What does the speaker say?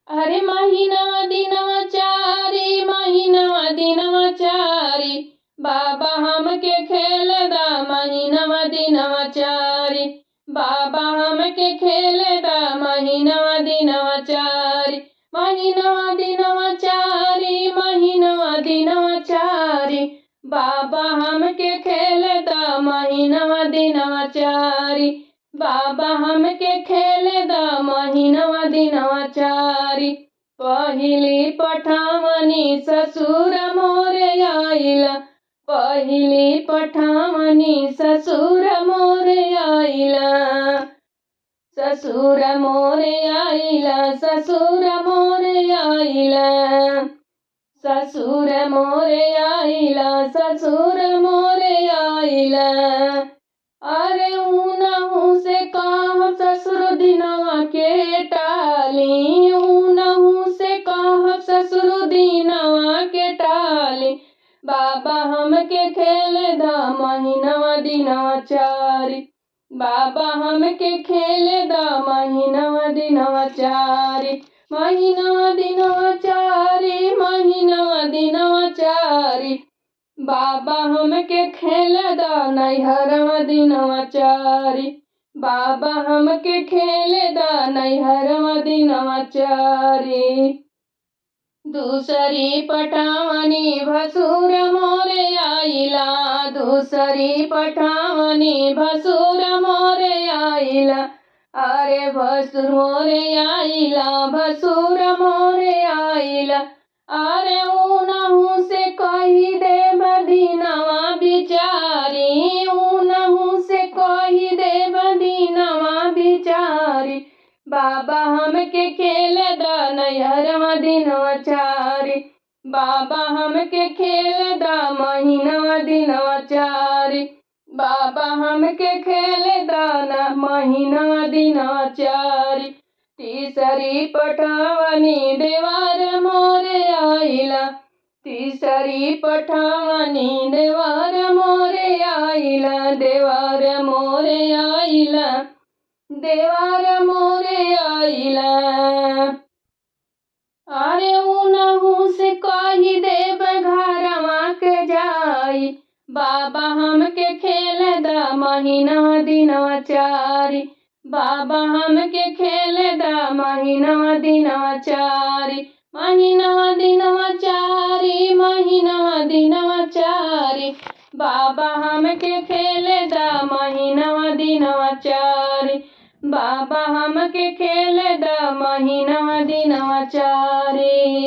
अरे महीनवा दिनवा चारी, महीनवा दिनवा चारी, बाबा हमके खेल दा महीनवा दिनवा चारी, बाबा हमके खेल दा महीनवा दिनवा चारी, महीनवा दिनवा चारी, महीनवा दिनवा चारी, बाबा हमके खेल दा महीनवा दिनवा चारी, बाबा हमके खेल दा महीनवा दिनवा चारी। पहिली पठावनी ससुर मोरे आइला, पहिली पठावनी ससुर मोरे आइला, ससुर मोरे आइला, ससुर मोरे आइला, ससुर मोरे आइला, ससुर मोरे आइला। अरे ऊनहु से कह ससुर दिनवा के टाली, ऊनहु से कह ससुर दिनवा के टाली, बाबा हमके खेल दा महीनवा दिनवा चारी, बाबा हमके खेल दा महीनवा दिनवा चारी, महीनवा दिनवा चारी, महीनवा दिनवा चारी, बाबा हमके खेल दा नैहरवा दिनवा चारी, बाबा हमके खेल दा नैहरवा दिनवा चारी। दूसरी पठावनी भसुर मोरे आइला, दूसरी पठावनी भसुर मोरे आइला, अरे भसुर मोरे आइला, भसुर मोरे आइला, अरे ऊनहु से कही दे बदीनवा बिचारी, ऊनहु से कही दे बदीनवा बिचारी, बाबा हमके खेल दा नैहरवा दिनवा चारी, बाबा हमके खेल दा महीनवा दिनवा चारी, बाबा हमके खेल दा न महीनवा दिनवा चारी। तीसरी पठावनी देवार मोरे आइला, तीसरी पठावनी देवार मोरे आइला, देवार मोरे आइला, देवार मोरे आइला, अरे ऊनहु से कही देब घरवा के जाई, बाबा हमके खेल दा महीनवा दिनवा चारी, बाबा हमके खेल दा महीनवा दिनवा चारी, महीनवा दिनवा चारी, महीनवा दिनवा चारी, बाबा हमके खेल दा महीनवा दिनवा चारी, बाबा हमके खेल दा महीनवा दिनवा चारी।